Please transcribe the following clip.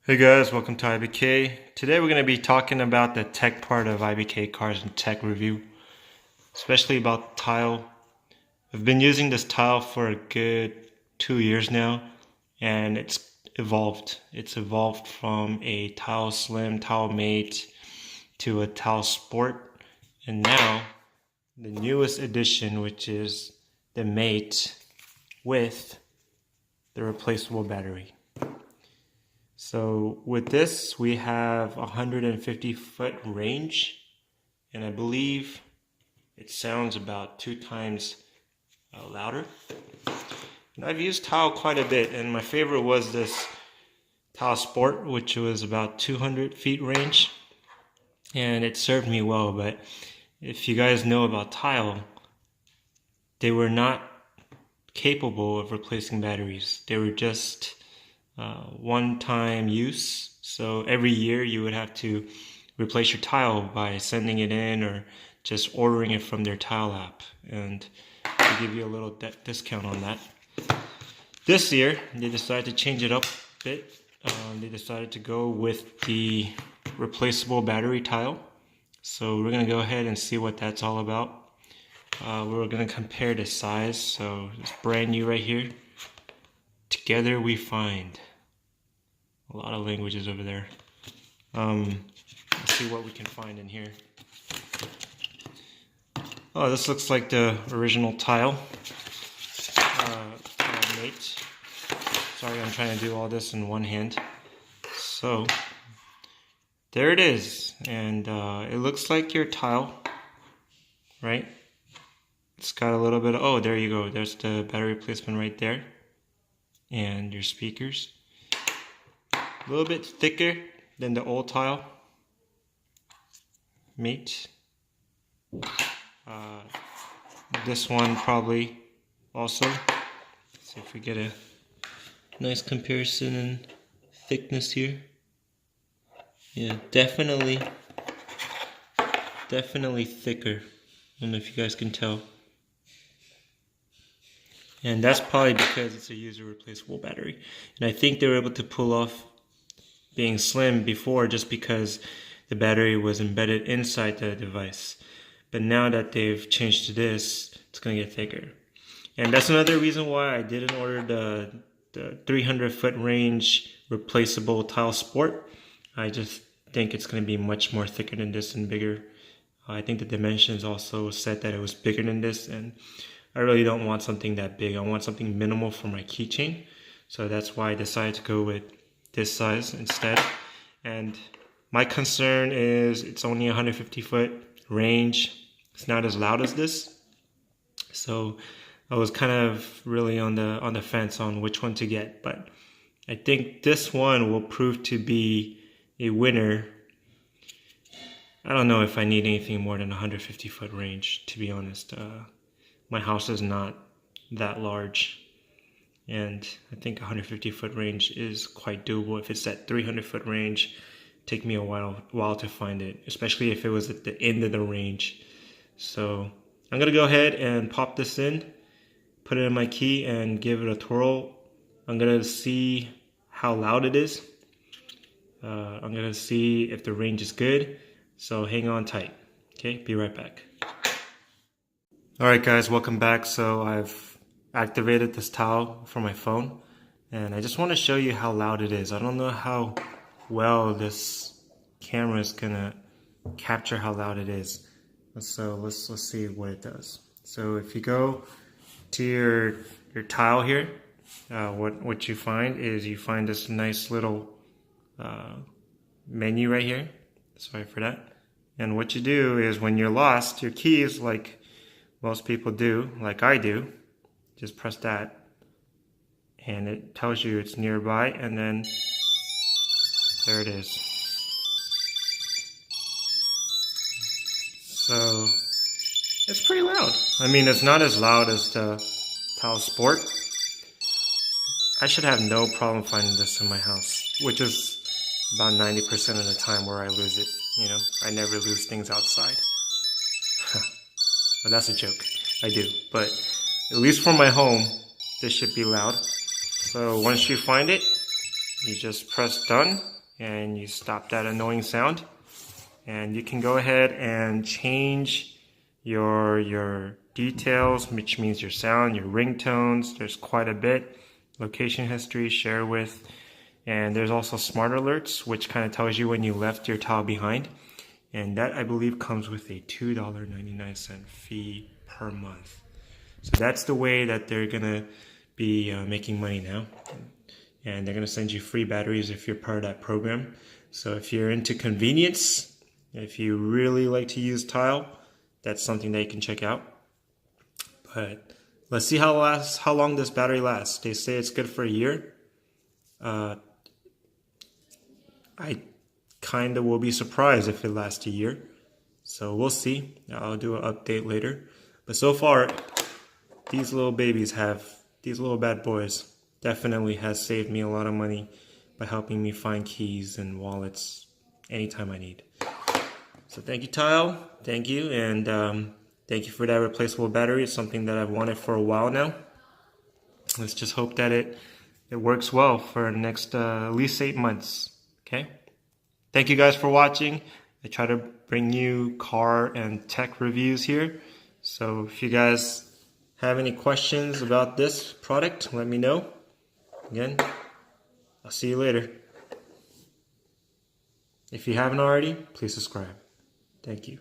Hey guys, welcome to IBK. Today we're going to be talking about the tech part of IBK Cars and Tech Review, especially about tile. I've been using this tile for a good 2 years now, and it's evolved. It's evolved from a Tile Slim, Tile Mate to a Tile Sport, and now the newest edition, which is the Mate with the replaceable battery. So with this, we have 150-foot range, and I believe it sounds about 2 times louder. And I've used tile quite a bit, and my favorite was this Tile Sport, which was about 200 feet range, and it served me well. But if you guys know about tile, they were not capable of replacing batteries. They were just one-time use. So every year you would have to replace your tile by sending it in or just ordering it from their tile app, and they give you a little discount on that. This year they decided to change it up a bit. They decided to go with the replaceable battery tile. So we're going to go ahead and see what that's all about. We're going to compare the size. So it's brand new right here. Together we find. A lot of languages over there. Let's see what we can find in here. Oh, this looks like the original tile. Tile Mate. Sorry, I'm trying to do all this in one hand. So, there it is. And it looks like your tile, right? It's got a little bit of, oh, there you go. There's the battery replacement right there. And your speakers. A little bit thicker than the old tile Mate. This one probably also. Let's see if we get a nice comparison in thickness here. Yeah, definitely thicker. I don't know if you guys can tell. And that's probably because it's a user replaceable battery. And I think they were able to pull off being slim before just because the battery was embedded inside the device. But now that they've changed to this, it's going to get thicker. And that's another reason why I didn't order the 300-foot range replaceable Tile Sport. I just think it's going to be much more thicker than this and bigger. I think the dimensions also said that it was bigger than this, and I really don't want something that big. I want something minimal for my keychain. So that's why I decided to go with this size instead. And my concern is it's only 150-foot range. It's not as loud as this. So I was kind of really on the fence on which one to get, but I think this one will prove to be a winner. I don't know if I need anything more than 150-foot range, to be honest. My house is not that large, and I think 150-foot range is quite doable. If it's that 300-foot range, take me a while to find it, especially if it was at the end of the range. So I'm gonna go ahead and pop this in, put it in my key, and give it a twirl. I'm gonna see how loud it is. I'm gonna see if the range is good. So hang on tight. Okay, be right back. Alright guys, welcome back. So I've activated this tile from my phone, and I just want to show you how loud it is. I don't know how well this camera is gonna capture how loud it is. So let's see what it does. So if you go to your tile here, what you find is you find this nice little menu right here. Sorry for that. And what you do is when you're lost, your keys, like most people do, like I do, just press that and it tells you it's nearby, and then there it is. So it's pretty loud. I mean, it's not as loud as the Tile Sport. I should have no problem finding this in my house, which is about 90% of the time where I lose it. You know, I never lose things outside. Well, that's a joke. I do. But at least for my home, this should be loud. So once you find it, You just press done and you stop that annoying sound. And you can go ahead and change your details, which means your sound, your ringtones. There's quite a bit. Location history, share with, and there's also smart alerts, which kind of tells you when you left your tile behind. And that, I believe, comes with a $2.99 fee per month. So that's the way that they're gonna be making money now. And they're gonna send you free batteries if you're part of that program. So if you're into convenience, if you really like to use tile, that's something that you can check out. But let's see how long this battery lasts. They say it's good for a year. I kind of will be surprised if it lasts a year. So we'll see. I'll do an update later. But so far, these little babies these little bad boys definitely has saved me a lot of money by helping me find keys and wallets anytime I need. So thank you, Tile. Thank you. And thank you for that replaceable battery. It's something that I've wanted for a while now. Let's just hope that it works well for the next at least 8 months. Okay? Thank you guys for watching. I try to bring you car and tech reviews here. So if you guys have any questions about this product, let me know. Again, I'll see you later. If you haven't already, please subscribe. Thank you.